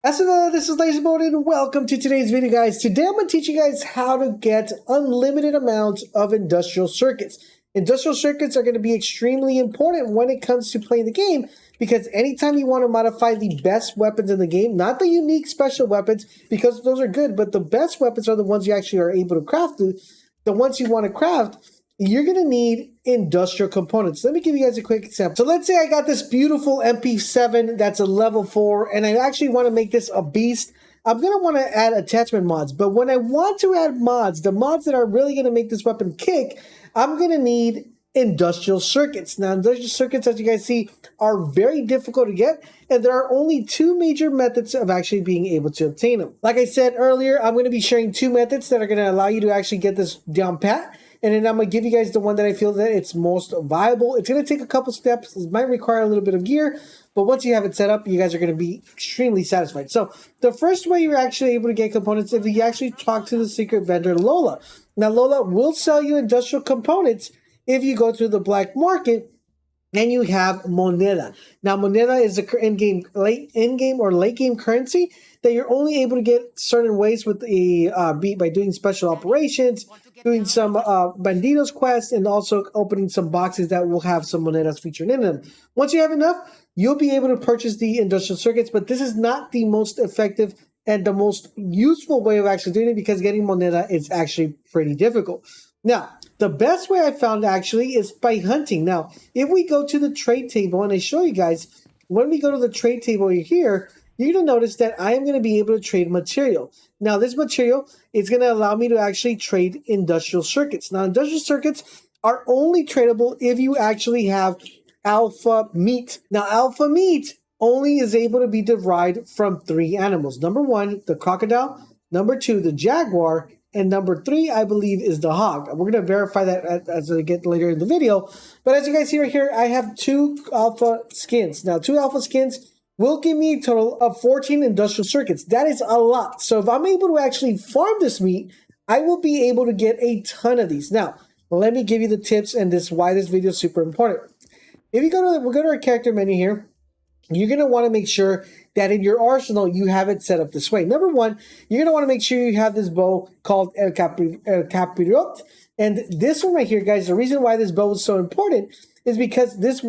This is LaserBolt and welcome to today's video, guys. Today I'm going to teach you guys how to get unlimited amounts of industrial circuits. Industrial circuits are going to be extremely important when it comes to playing the game because anytime you want to modify the best weapons in the game, not the unique special weapons because those are good, but the best weapons are the ones you actually are able to craft. The ones you want to craft, you're going to need industrial components. Let me give you guys a quick example. So let's say I got this beautiful MP7 that's a level 4, and I actually want to make this a beast. I'm going to want to add attachment mods, but when I want to add mods, the mods that are really going to make this weapon kick, I'm going to need industrial circuits. Now, industrial circuits, as you guys see, are very difficult to get, and there are only two major methods of actually being able to obtain them. Like I said earlier, I'm going to be sharing two methods that are going to allow you to actually get this down pat. And then I'm going to give you guys the one that I feel that it's most viable. It's going to take a couple steps. It might require a little bit of gear, but once you have it set up, you guys are going to be extremely satisfied. So the first way you're actually able to get components is if you actually talk to the secret vendor, Lola. Now, Lola will sell you industrial components if you go through the black market and you have moneda. Now, moneda is a in-game or late-game currency that you're only able to get certain ways with by doing special operations, doing some bandidos quests, and also opening some boxes that will have some monedas featured in them. Once you have enough, you'll be able to purchase the industrial circuits, but this is not the most effective and the most useful way of actually doing it because getting moneda is actually pretty difficult. Now, the best way I found actually is by hunting. Now, if we go to the trade table and I show you guys, when we go to the trade table here, you're going to notice that I am going to be able to trade material. Now, this material is going to allow me to actually trade industrial circuits. Now, industrial circuits are only tradable if you actually have alpha meat. Now, alpha meat only is able to be derived from three animals. Number one, the crocodile. Number two, the jaguar. And number three, I believe, is the hog. We're going to verify that as I get later in the video. But as you guys see right here, I have two alpha skins. Now, two alpha skins will give me a total of 14 industrial circuits. That is a lot. So if I'm able to actually farm this meat, I will be able to get a ton of these. Now, let me give you the tips and why this video is super important. If you we'll go to our character menu here, you're going to want to make sure that in your arsenal, you have it set up this way. Number one, you're going to want to make sure you have this bow called El Capirot. And this one right here, guys, the reason why this bow is so important is because this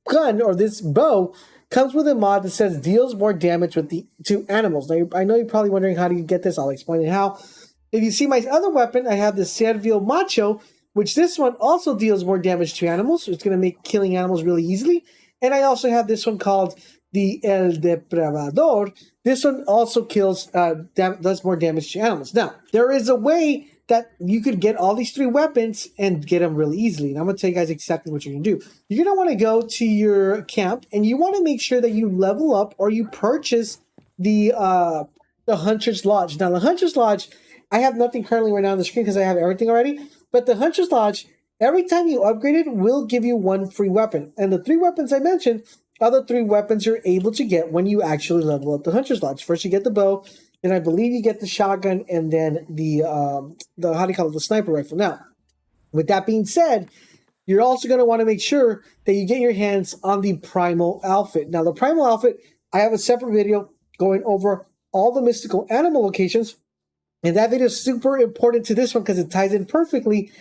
gun or this bow comes with a mod that says deals more damage to animals. Now, I know you're probably wondering how do you get this. I'll explain it how. If you see my other weapon, I have the Servil Macho, which this one also deals more damage to animals. So it's going to make killing animals really easily. And I also have this one called the El Depredador. This one also does more damage to animals. Now, there is a way that you could get all these three weapons and get them really easily. And I'm going to tell you guys exactly what you're going to do. You're going to want to go to your camp, and you want to make sure that you level up or you purchase the Hunter's Lodge. Now, the Hunter's Lodge, I have nothing currently right now on the screen because I have everything already. But the Hunter's Lodge, every time you upgrade it, will give you one free weapon. And the three weapons I mentioned are the three weapons you're able to get when you actually level up the Hunter's Lodge. First, you get the bow, and I believe you get the shotgun, and then the the sniper rifle. Now, with that being said, you're also going to want to make sure that you get your hands on the primal outfit. Now, the primal outfit, I have a separate video going over all the mystical animal locations, and that video is super important to this one because it ties in perfectly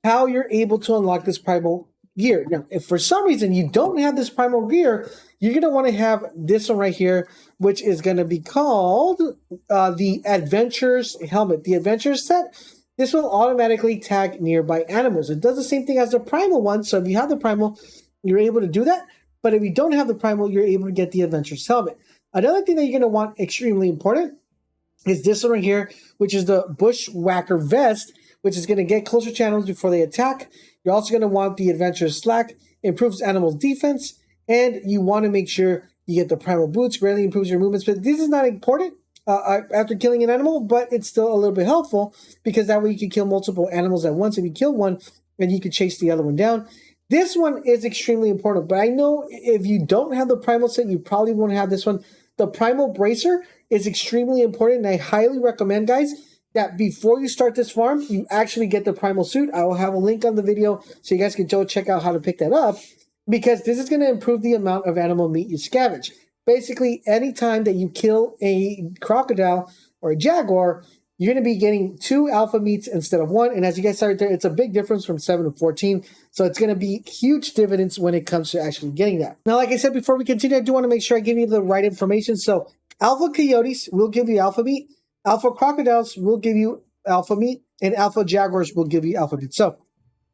how you're able to unlock this primal gear. Now, if for some reason you don't have this primal gear, you're going to want to have this one right here, which is going to be called the Adventurer's Helmet. The Adventurer's set, this will automatically tag nearby animals. It does the same thing as the primal one, so if you have the primal, you're able to do that. But if you don't have the primal, you're able to get the Adventurer's Helmet. Another thing that you're going to want extremely important is this one right here, which is the Bushwhacker Vest, which is going to get closer to animals before they attack. You're also going to want the Adventurer's Slack, improves animals' defense, and you want to make sure you get the Primal Boots, greatly improves your movement speed. This is not important after killing an animal, but it's still a little bit helpful because that way you can kill multiple animals at once. If you kill one, then you can chase the other one down. This one is extremely important, but I know if you don't have the Primal set, you probably won't have this one. The Primal Bracer is extremely important, and I highly recommend, guys, that before you start this farm, you actually get the primal suit. I will have a link on the video so you guys can go check out how to pick that up because this is going to improve the amount of animal meat you scavenge. basically anytime that you kill a crocodile or a jaguar, you're going to be getting 2 alpha meats instead of 1. And as you guys saw right there, it's a big difference from 7 to 14. So it's going to be huge dividends when it comes to actually getting that. Now, like I said, before we continue, I do want to make sure I give you the right information. So alpha coyotes will give you alpha meat. Alpha crocodiles will give you alpha meat. And alpha jaguars will give you alpha meat. So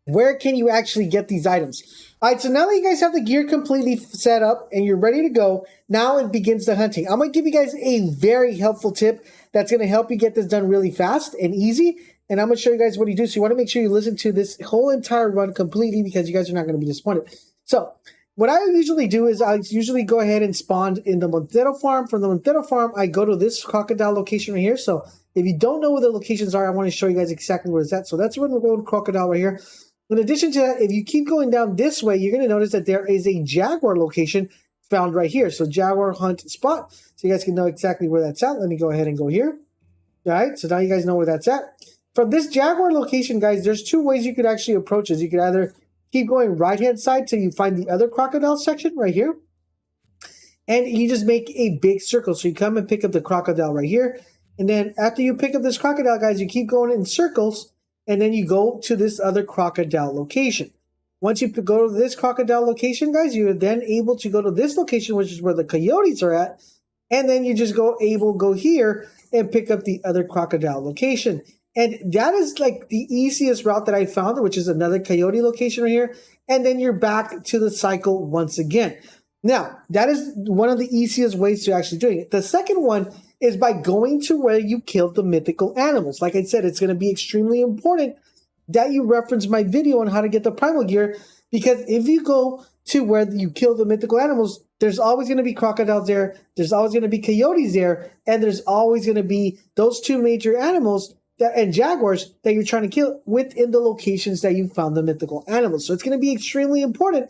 where can you actually get these items? All right, so now that you guys have the gear completely set up and you're ready to go, now it begins the hunting. I'm going to give you guys a very helpful tip that's going to help you get this done really fast and easy. And I'm going to show you guys what you do. So you want to make sure you listen to this whole entire run completely because you guys are not going to be disappointed. So what I usually do is I usually go ahead and spawn in the Montero farm. From the Montero farm, I go to this crocodile location right here. So if you don't know where the locations are, I want to show you guys exactly where it's at. So that's where we're going, crocodile right here. In addition to that, if you keep going down this way, you're going to notice that there is a jaguar location found right here. So jaguar hunt spot. So you guys can know exactly where that's at. Let me go ahead and go here. All right, so now you guys know where that's at. From this jaguar location, guys, there's 2 ways you could actually approach this. You could either keep going right-hand side till you find the other crocodile section right here. And you just make a big circle. So you come and pick up the crocodile right here. And then after you pick up this crocodile, guys, you keep going in circles. And then you go to this other crocodile location. Once you go to this crocodile location, guys, you're then able to go to this location, which is where the coyotes are at. And then you just go here and pick up the other crocodile location. And that is like the easiest route that I found, which is another coyote location right here. And then you're back to the cycle once again. Now, that is one of the easiest ways to actually doing it. The second one is by going to where you killed the mythical animals. Like I said, it's going to be extremely important that you reference my video on how to get the primal gear, because if you go to where you kill the mythical animals, there's always going to be crocodiles there, there's always going to be coyotes there, and there's always going to be those 2 major animals and jaguars that you're trying to kill within the locations that you found the mythical animals. So it's going to be extremely important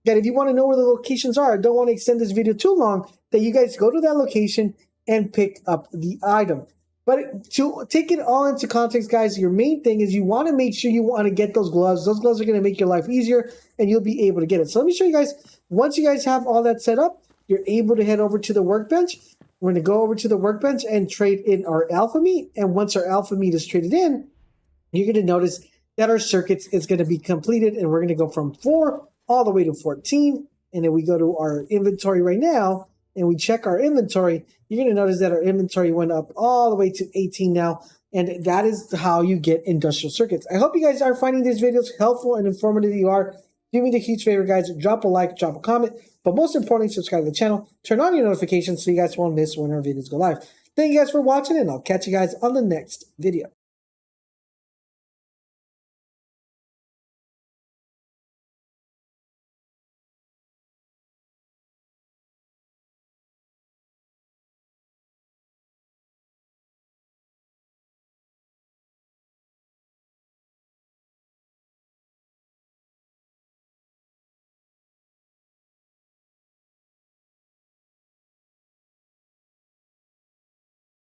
that if you want to know where the locations are, I don't want to extend this video too long, that you guys go to that location and pick up the item. But to take it all into context, guys, your main thing is you want to make sure you want to get those gloves. Those gloves are going to make your life easier and you'll be able to get it. So let me show you guys, once you guys have all that set up, you're able to head over to the workbench. We're going to go over to the workbench and trade in our alpha meat. And once our alpha meat is traded in, you're going to notice that our circuits is going to be completed. And we're going to go from 4 all the way to 14. And then we go to our inventory right now and we check our inventory, you're going to notice that our inventory went up all the way to 18 now. And that is how you get industrial circuits. I hope you guys are finding these videos helpful and informative. If you are, do me the huge favor, guys. Drop a like, drop a comment. But most importantly, subscribe to the channel. Turn on your notifications so you guys won't miss when our videos go live. Thank you guys for watching, and I'll catch you guys on the next video.